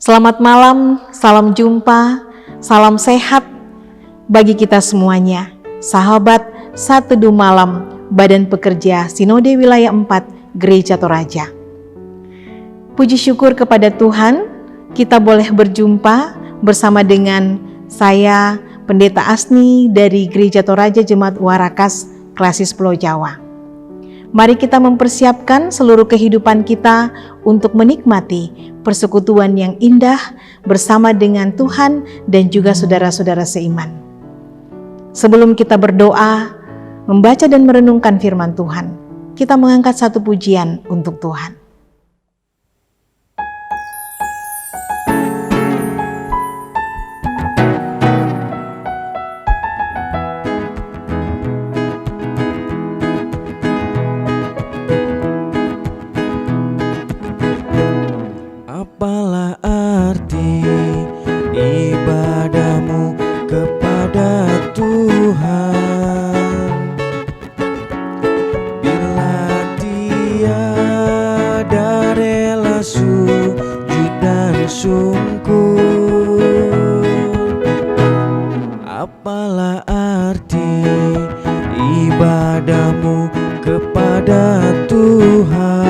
Selamat malam, salam jumpa, salam sehat bagi kita semuanya. Sahabat Saat Teduh Malam Badan Pekerja Sinode Wilayah 4 Gereja Toraja. Puji syukur kepada Tuhan, kita boleh berjumpa bersama dengan saya, Pendeta Asni dari Gereja Toraja Jemaat Warakas Klasis Pulau Jawa. Mari kita mempersiapkan seluruh kehidupan kita untuk menikmati persekutuan yang indah bersama dengan Tuhan dan juga saudara-saudara seiman. Sebelum kita berdoa, membaca dan merenungkan firman Tuhan, kita mengangkat satu pujian untuk Tuhan. Apalah arti ibadahmu kepada Tuhan bila tiada rela sujud dan sungkur? Apalah arti ibadahmu kepada Tuhan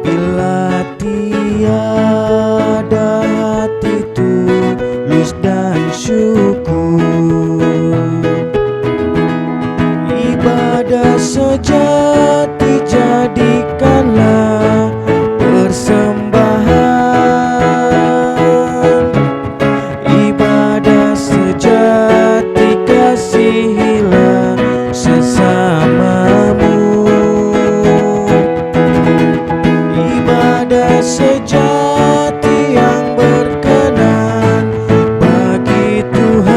bila tiada hati tulus dan syukur? Ibadah sejati jadikanlah persembahan. Ibadah sejati kasihilah sesamamu. Ibadah sejati yang berkenan bagi Tuhan,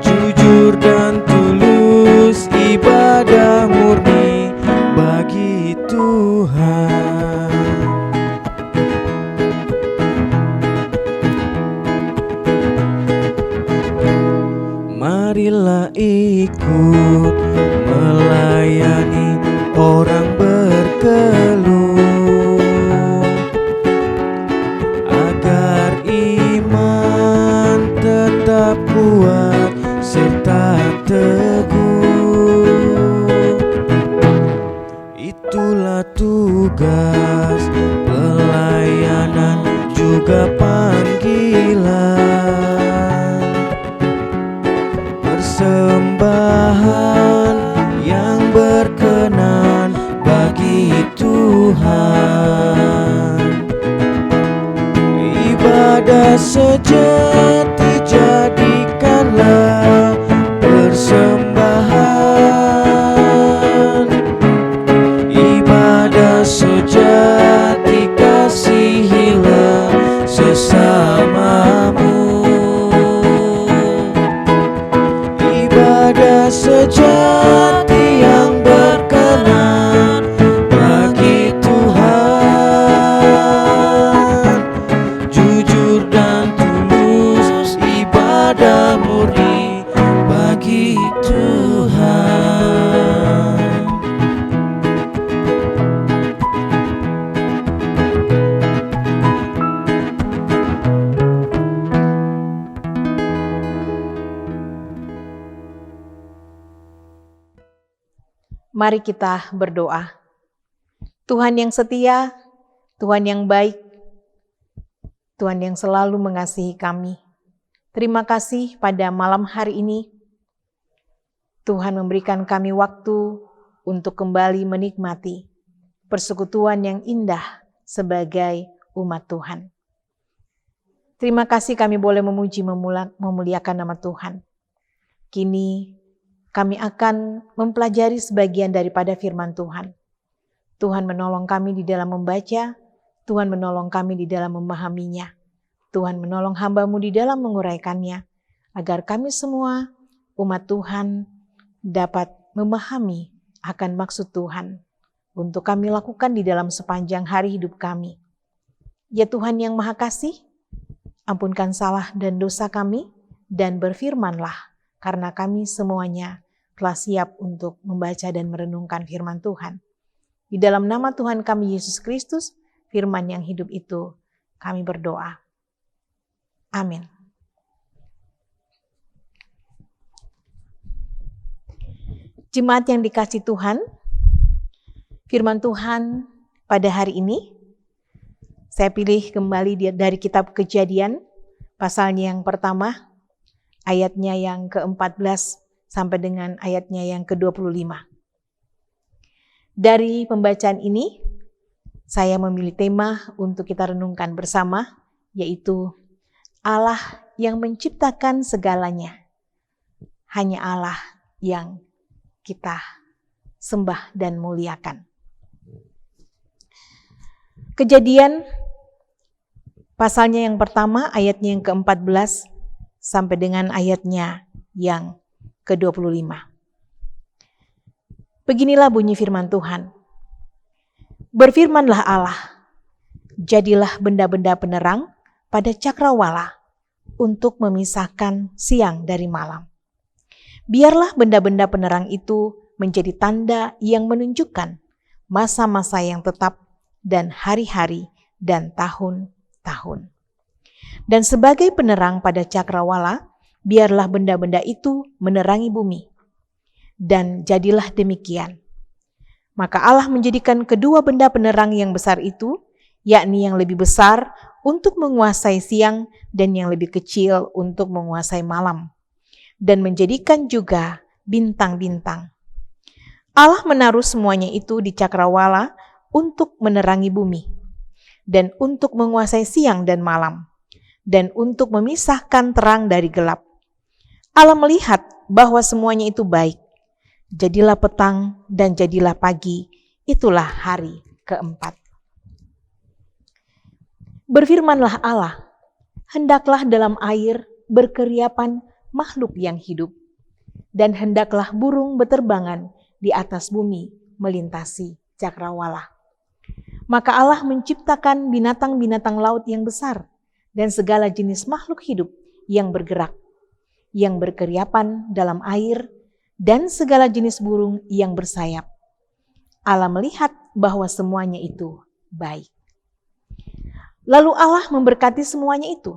jujur dan tulus, ibadah murni bagi Tuhan. Marilah ikut melayani orang berkeluh, agar iman tetap kuat serta teguh. Itulah tugas pelayanan juga panggilan, persembahan yang berkenan bagi Tuhan. Ibadah sejati jadikanlah persembahan. Ibadah sejati kasihilah sesamamu. Ibadah sejati yang berkenan bagi Tuhan, jujur dan tulus, ibadah murni bagi Tuhan. Mari kita berdoa. Tuhan yang setia, Tuhan yang baik, Tuhan yang selalu mengasihi kami. Terima kasih pada malam hari ini. Tuhan memberikan kami waktu untuk kembali menikmati persekutuan yang indah sebagai umat Tuhan. Terima kasih kami boleh memuji memuliakan nama Tuhan. Kini kami akan mempelajari sebagian daripada firman Tuhan. Tuhan menolong kami di dalam membaca, Tuhan menolong kami di dalam memahaminya. Tuhan menolong hamba-Mu di dalam menguraikannya, agar kami semua umat Tuhan dapat memahami akan maksud Tuhan untuk kami lakukan di dalam sepanjang hari hidup kami. Ya Tuhan yang Maha Kasih, ampunkan salah dan dosa kami, dan berfirmanlah, karena kami semuanya telah siap untuk membaca dan merenungkan firman Tuhan. Di dalam nama Tuhan kami Yesus Kristus, firman yang hidup itu, kami berdoa. Amin. Jemaat yang dikasihi Tuhan, firman Tuhan pada hari ini, saya pilih kembali dari kitab Kejadian, pasalnya yang pertama, ayatnya yang ke-14 sampai dengan ayatnya yang ke-25. Dari pembacaan ini, saya memilih tema untuk kita renungkan bersama, yaitu Allah yang menciptakan segalanya. Hanya Allah yang kita sembah dan muliakan. Kejadian pasalnya yang pertama, ayatnya yang ke-14 sampai dengan ayatnya yang ke-25. Beginilah bunyi firman Tuhan. Berfirmanlah Allah, jadilah benda-benda penerang pada cakrawala untuk memisahkan siang dari malam. Biarlah benda-benda penerang itu menjadi tanda yang menunjukkan masa-masa yang tetap dan hari-hari dan tahun-tahun. Dan sebagai penerang pada cakrawala, biarlah benda-benda itu menerangi bumi. Dan jadilah demikian. Maka Allah menjadikan kedua benda penerang yang besar itu, yakni yang lebih besar untuk menguasai siang dan yang lebih kecil untuk menguasai malam. Dan menjadikan juga bintang-bintang. Allah menaruh semuanya itu di cakrawala untuk menerangi bumi, dan untuk menguasai siang dan malam, dan untuk memisahkan terang dari gelap. Allah melihat bahwa semuanya itu baik. Jadilah petang dan jadilah pagi, itulah hari keempat. Berfirmanlah Allah, hendaklah dalam air berkeriapan makhluk yang hidup, dan hendaklah burung beterbangan di atas bumi melintasi cakrawala. Maka Allah menciptakan binatang-binatang laut yang besar, dan segala jenis makhluk hidup yang bergerak, yang berkeriapan dalam air, dan segala jenis burung yang bersayap. Allah melihat bahwa semuanya itu baik. Lalu Allah memberkati semuanya itu.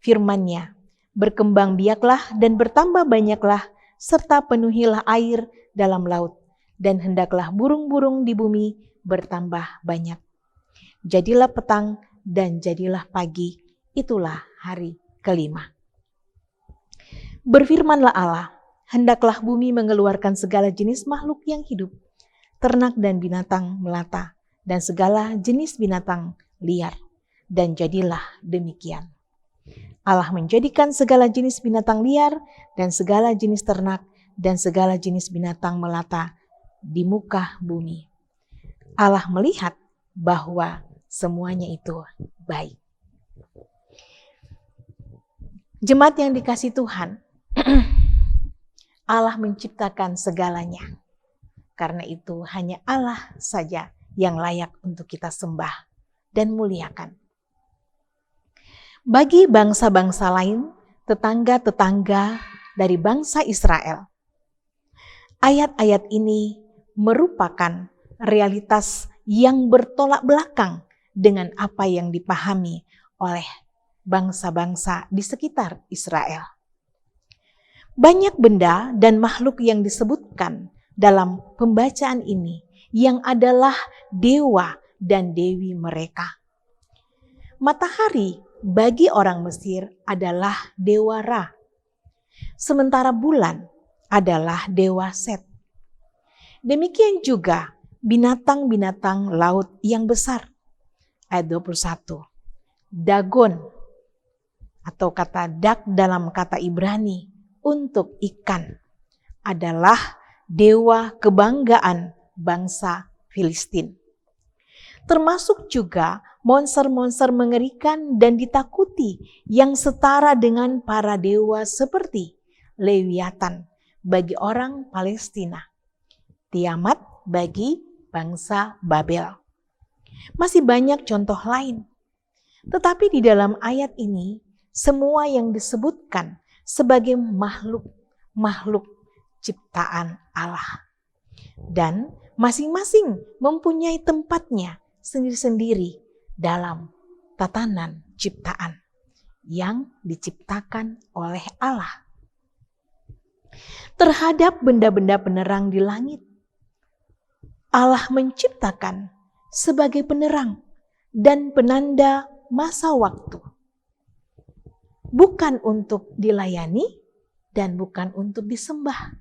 Firman-Nya, berkembang biaklah dan bertambah banyaklah, serta penuhilah air dalam laut, dan hendaklah burung-burung di bumi bertambah banyak. Jadilah petang dan jadilah pagi, itulah hari kelima. Berfirmanlah Allah, hendaklah bumi mengeluarkan segala jenis makhluk yang hidup, ternak dan binatang melata, dan segala jenis binatang liar. Dan jadilah demikian. Allah menjadikan segala jenis binatang liar dan segala jenis ternak dan segala jenis binatang melata di muka bumi. Allah melihat bahwa semuanya itu baik. Jemaat yang dikasihi Tuhan, Allah menciptakan segalanya. Karena itu hanya Allah saja yang layak untuk kita sembah dan muliakan. Bagi bangsa-bangsa lain, tetangga-tetangga dari bangsa Israel, ayat-ayat ini merupakan realitas yang bertolak belakang dengan apa yang dipahami oleh bangsa-bangsa di sekitar Israel. Banyak benda dan makhluk yang disebutkan dalam pembacaan ini yang adalah dewa dan dewi mereka. Matahari bagi orang Mesir adalah dewa Ra, sementara bulan adalah dewa Set. Demikian juga binatang-binatang laut yang besar. Ayat 21. Dagon atau kata dak dalam kata Ibrani untuk ikan adalah dewa kebanggaan bangsa Filistin. Termasuk juga monster-monster mengerikan dan ditakuti yang setara dengan para dewa seperti Lewiatan bagi orang Palestina, Tiamat bagi bangsa Babel. Masih banyak contoh lain. Tetapi di dalam ayat ini, semua yang disebutkan sebagai makhluk ciptaan Allah. Dan masing-masing mempunyai tempatnya sendiri-sendiri dalam tatanan ciptaan yang diciptakan oleh Allah. Terhadap benda-benda penerang di langit, Allah menciptakan sebagai penerang dan penanda masa waktu. Bukan untuk dilayani dan bukan untuk disembah.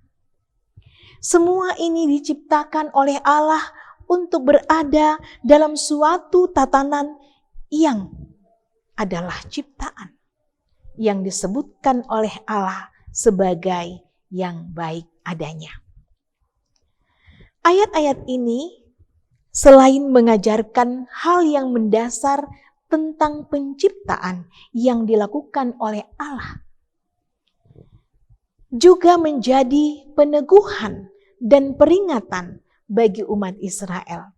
Semua ini diciptakan oleh Allah untuk berada dalam suatu tatanan yang adalah ciptaan yang disebutkan oleh Allah sebagai yang baik adanya. Ayat-ayat ini selain mengajarkan hal yang mendasar tentang penciptaan yang dilakukan oleh Allah, juga menjadi peneguhan dan peringatan bagi umat Israel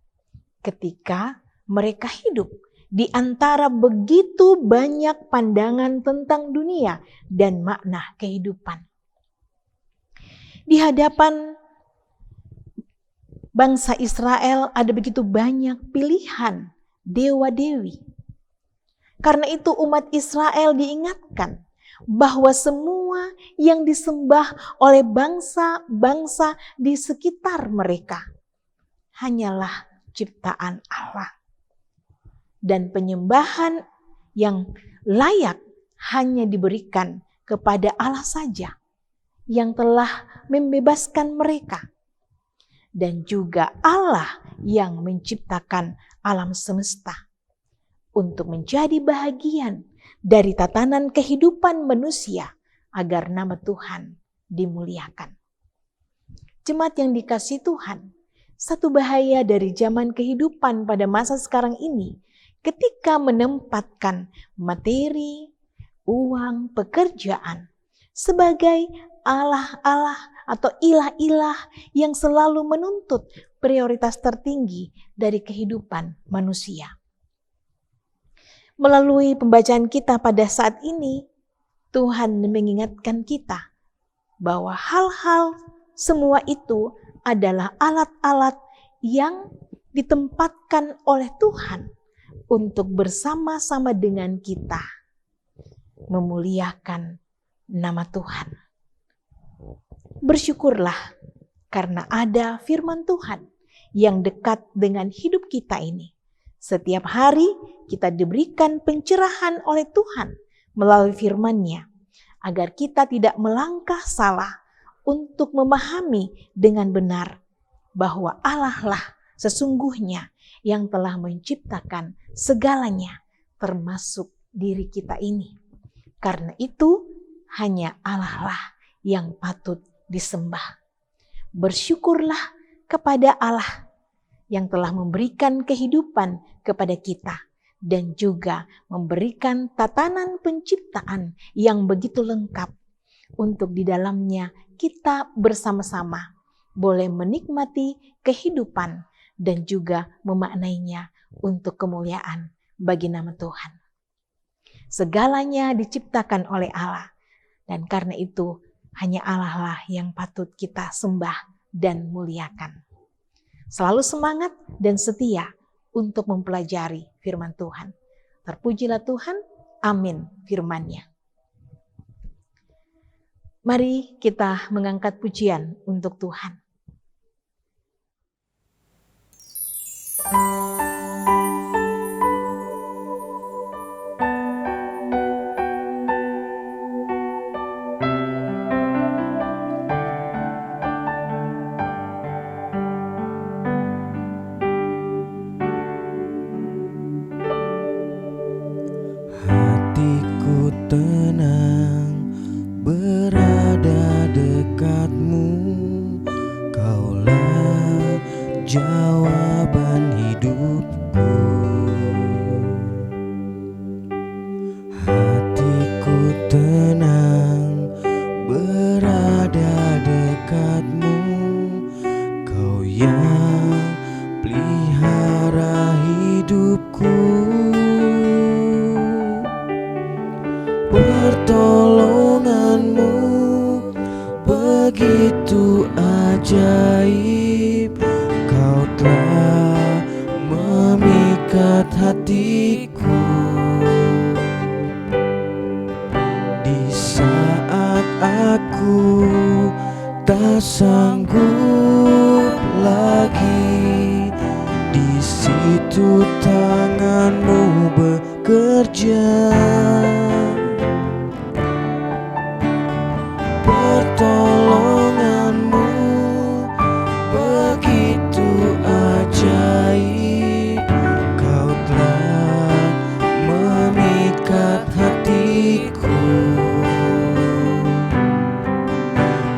ketika mereka hidup di antara begitu banyak pandangan tentang dunia dan makna kehidupan. Di hadapan bangsa Israel ada begitu banyak pilihan dewa-dewi. Karena itu umat Israel diingatkan bahwa semua yang disembah oleh bangsa-bangsa di sekitar mereka hanyalah ciptaan Allah. Dan penyembahan yang layak hanya diberikan kepada Allah saja yang telah membebaskan mereka. Dan juga Allah yang menciptakan alam semesta untuk menjadi bahagian dari tatanan kehidupan manusia agar nama Tuhan dimuliakan. Jemaat yang dikasihi Tuhan, satu bahaya dari zaman kehidupan pada masa sekarang ini ketika menempatkan materi, uang, pekerjaan sebagai Allah-Allah atau ilah-ilah yang selalu menuntut prioritas tertinggi dari kehidupan manusia. Melalui pembacaan kita pada saat ini, Tuhan mengingatkan kita bahwa hal-hal semua itu adalah alat-alat yang ditempatkan oleh Tuhan untuk bersama-sama dengan kita memuliakan nama Tuhan. Bersyukurlah karena ada firman Tuhan yang dekat dengan hidup kita ini. Setiap hari kita diberikan pencerahan oleh Tuhan melalui firman-Nya agar kita tidak melangkah salah untuk memahami dengan benar bahwa Allah lah sesungguhnya yang telah menciptakan segalanya termasuk diri kita ini. Karena itu hanya Allah lah yang patut disembah. Bersyukurlah kepada Allah yang telah memberikan kehidupan kepada kita dan juga memberikan tatanan penciptaan yang begitu lengkap untuk di dalamnya kita bersama-sama boleh menikmati kehidupan dan juga memaknainya untuk kemuliaan bagi nama Tuhan. Segalanya diciptakan oleh Allah dan karena itu hanya Allah lah yang patut kita sembah dan muliakan. Selalu semangat dan setia untuk mempelajari firman Tuhan. Terpujilah Tuhan, amin firman-Nya. Mari kita mengangkat pujian untuk Tuhan. Hatiku tenang berada dekatmu, Kaulah jawaban hidupku. Hatiku tenang berada dekatmu, Kau yang pelihara hidupku. Pertolonganmu begitu ajaib, Kau hatiku. Di saat aku tak sanggup lagi, di situ tanganmu bekerja. Pertolonganmu begitu ajaib, kau telah memikat hatiku.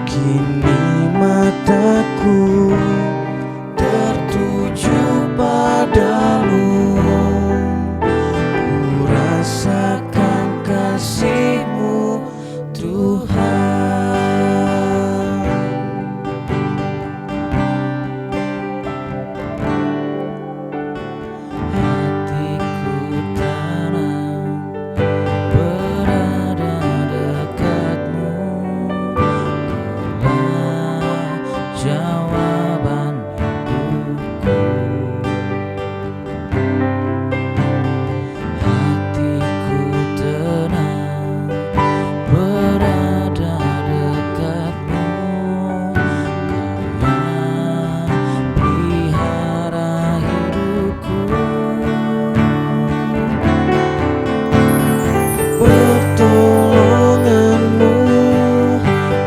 Kini mataku tertuju padamu, ku rasakan kasih-Mu Tuhan. Hatiku tenang berada dekat-Mu, Kaulah jawaban hidupku. Hatiku tenang berada dekat-Mu, Kau yang pelihara hidupku. Pertolonganmu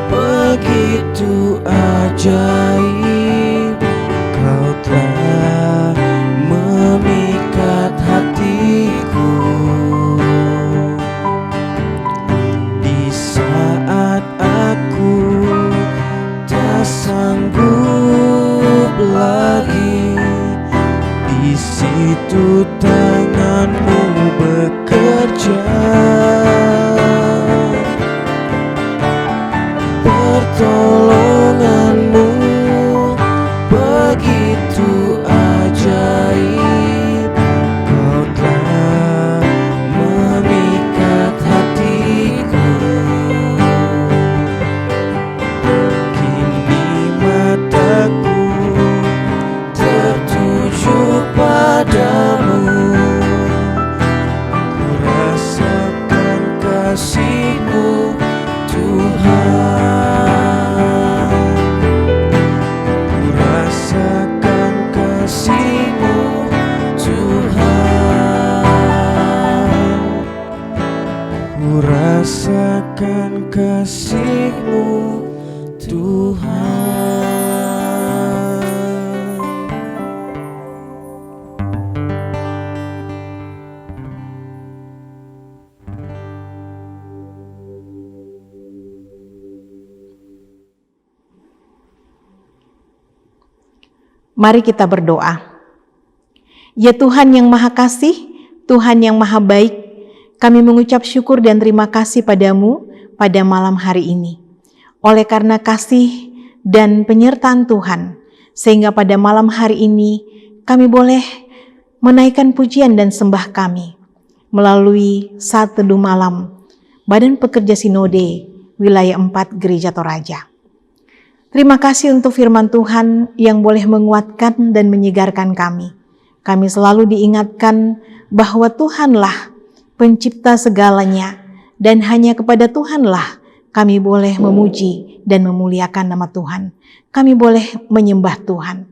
begitu ajaib, kau telah memikat hatiku. Di saat aku tak sanggup lagi, di situ tanganmu bekerja. Pertolonganmu begitu ajaib, kau telah memikat hatiku. Kini mataku tertuju padamu, ku rasakan kasih-Mu Tuhan. Ku rasakan kasih-Mu Tuhan. Ku rasakan kasih-Mu Tuhan. Mari kita berdoa. Ya Tuhan yang Maha Kasih, Tuhan yang Maha Baik, kami mengucap syukur dan terima kasih padamu pada malam hari ini. Oleh karena kasih dan penyertaan Tuhan, sehingga pada malam hari ini kami boleh menaikkan pujian dan sembah kami melalui saat teduh malam Badan Pekerja Sinode Wilayah 4 Gereja Toraja. Terima kasih untuk firman Tuhan yang boleh menguatkan dan menyegarkan kami. Kami selalu diingatkan bahwa Tuhanlah pencipta segalanya, dan hanya kepada Tuhanlah kami boleh memuji dan memuliakan nama Tuhan. Kami boleh menyembah Tuhan.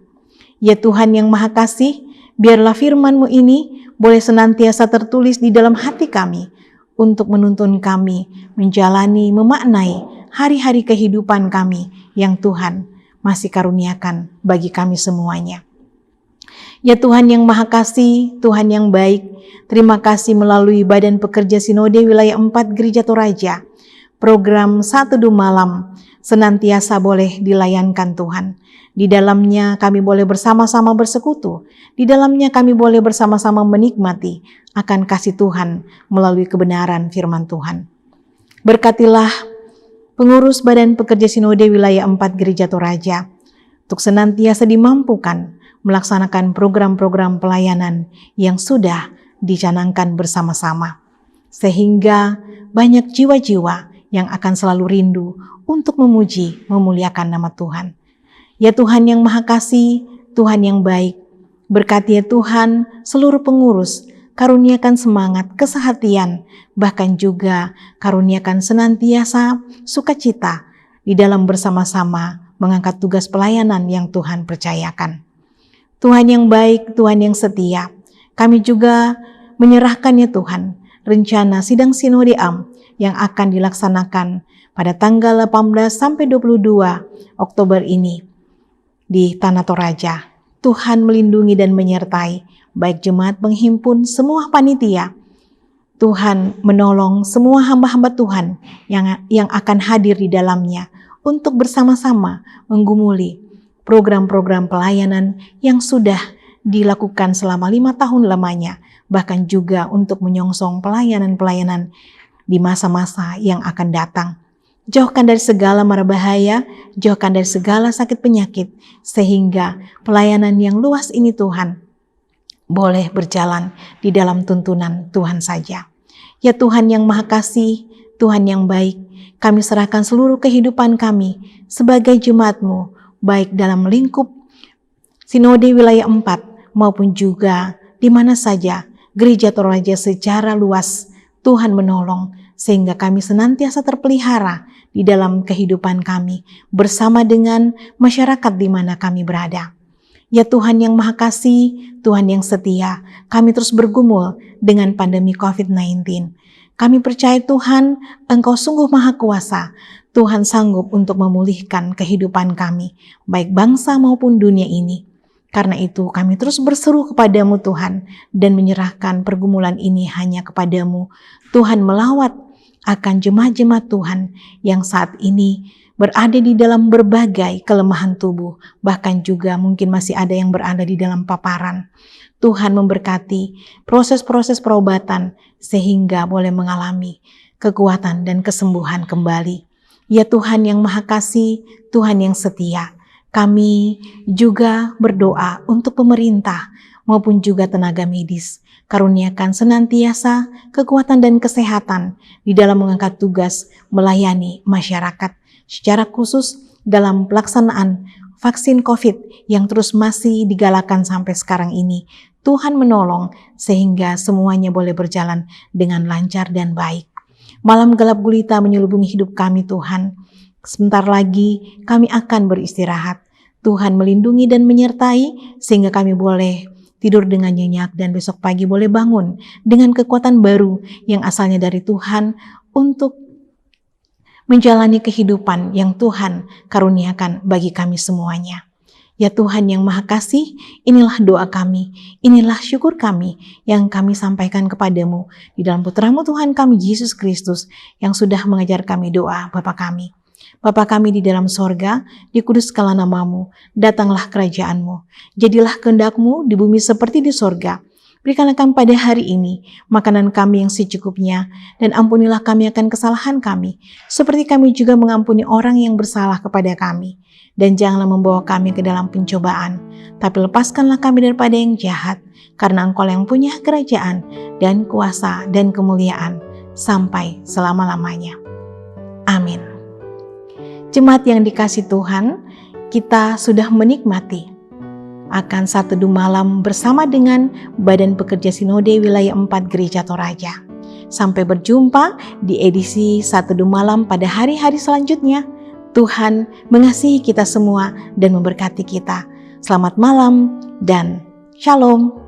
Ya Tuhan yang Maha Kasih, biarlah firman-Mu ini boleh senantiasa tertulis di dalam hati kami untuk menuntun kami menjalani, memaknai hari-hari kehidupan kami yang Tuhan masih karuniakan bagi kami semuanya. Ya Tuhan yang Maha Kasih, Tuhan yang baik, terima kasih melalui Badan Pekerja Sinode Wilayah 4 Gereja Toraja, program Saat Teduh Malam senantiasa boleh dilayankan Tuhan. Di dalamnya kami boleh bersama-sama bersekutu, di dalamnya kami boleh bersama-sama menikmati akan kasih Tuhan melalui kebenaran firman Tuhan. Berkatilah pengurus Badan Pekerja Sinode Wilayah 4 Gereja Toraja untuk senantiasa dimampukan melaksanakan program-program pelayanan yang sudah dicanangkan bersama-sama, sehingga banyak jiwa-jiwa yang akan selalu rindu untuk memuji, memuliakan nama Tuhan. Ya Tuhan yang Maha Kasih, Tuhan yang baik, berkati ya Tuhan seluruh pengurus, karuniakan semangat, kesehatian, bahkan juga karuniakan senantiasa sukacita di dalam bersama-sama mengangkat tugas pelayanan yang Tuhan percayakan. Tuhan yang baik, Tuhan yang setia, kami juga menyerahkan ya Tuhan, rencana sidang Sinode Am yang akan dilaksanakan pada tanggal 18 sampai 22 Oktober ini di Tanah Toraja. Tuhan melindungi dan menyertai baik jemaat penghimpun, semua panitia. Tuhan menolong semua hamba-hamba Tuhan yang akan hadir di dalamnya untuk bersama-sama menggumuli program-program pelayanan yang sudah dilakukan selama 5 tahun lamanya, bahkan juga untuk menyongsong pelayanan-pelayanan di masa-masa yang akan datang. Jauhkan dari segala mara bahaya, jauhkan dari segala sakit penyakit, sehingga pelayanan yang luas ini Tuhan boleh berjalan di dalam tuntunan Tuhan saja. Ya Tuhan yang Maha Kasih, Tuhan yang baik, kami serahkan seluruh kehidupan kami sebagai jemaat-Mu, baik dalam lingkup Sinode Wilayah 4 maupun juga di mana saja Gereja Toraja secara luas. Tuhan menolong sehingga kami senantiasa terpelihara di dalam kehidupan kami bersama dengan masyarakat di mana kami berada. Ya Tuhan yang Maha Kasih, Tuhan yang setia, kami terus bergumul dengan pandemi COVID-19. Kami percaya Tuhan, Engkau sungguh Maha Kuasa. Tuhan sanggup untuk memulihkan kehidupan kami, baik bangsa maupun dunia ini. Karena itu kami terus berseru kepadamu Tuhan dan menyerahkan pergumulan ini hanya kepadamu. Tuhan melawat akan jemaat-jemaat Tuhan yang saat ini berada di dalam berbagai kelemahan tubuh, bahkan juga mungkin masih ada yang berada di dalam paparan. Tuhan memberkati proses-proses perobatan sehingga boleh mengalami kekuatan dan kesembuhan kembali. Ya Tuhan yang Maha Kasih, Tuhan yang setia, kami juga berdoa untuk pemerintah maupun juga tenaga medis. Karuniakan senantiasa kekuatan dan kesehatan di dalam mengangkat tugas melayani masyarakat, secara khusus dalam pelaksanaan vaksin COVID yang terus masih digalakan sampai sekarang ini. Tuhan menolong sehingga semuanya boleh berjalan dengan lancar dan baik. Malam gelap gulita menyelubungi hidup kami Tuhan. Sebentar lagi kami akan beristirahat. Tuhan melindungi dan menyertai sehingga kami boleh tidur dengan nyenyak dan besok pagi boleh bangun dengan kekuatan baru yang asalnya dari Tuhan untuk menjalani kehidupan yang Tuhan karuniakan bagi kami semuanya. Ya Tuhan yang Maha Kasih, inilah doa kami, inilah syukur kami yang kami sampaikan kepadamu di dalam Putra-Mu Tuhan kami Yesus Kristus yang sudah mengajar kami doa Bapa kami. Bapa kami di dalam sorga, dikuduskanlah namamu, datanglah kerajaan-Mu, jadilah kehendak-Mu di bumi seperti di sorga. Berikanlah kami pada hari ini makanan kami yang secukupnya, dan ampunilah kami akan kesalahan kami, seperti kami juga mengampuni orang yang bersalah kepada kami. Dan janganlah membawa kami ke dalam pencobaan, tapi lepaskanlah kami daripada yang jahat, karena Engkau yang punya kerajaan dan kuasa dan kemuliaan sampai selama-lamanya. Amin. Jemaat yang dikasihi Tuhan, kita sudah menikmati akan satu teduh malam bersama dengan Badan Pekerja Sinode Wilayah 4 Gereja Toraja. Sampai berjumpa di edisi satu teduh malam pada hari-hari selanjutnya. Tuhan mengasihi kita semua dan memberkati kita. Selamat malam dan shalom.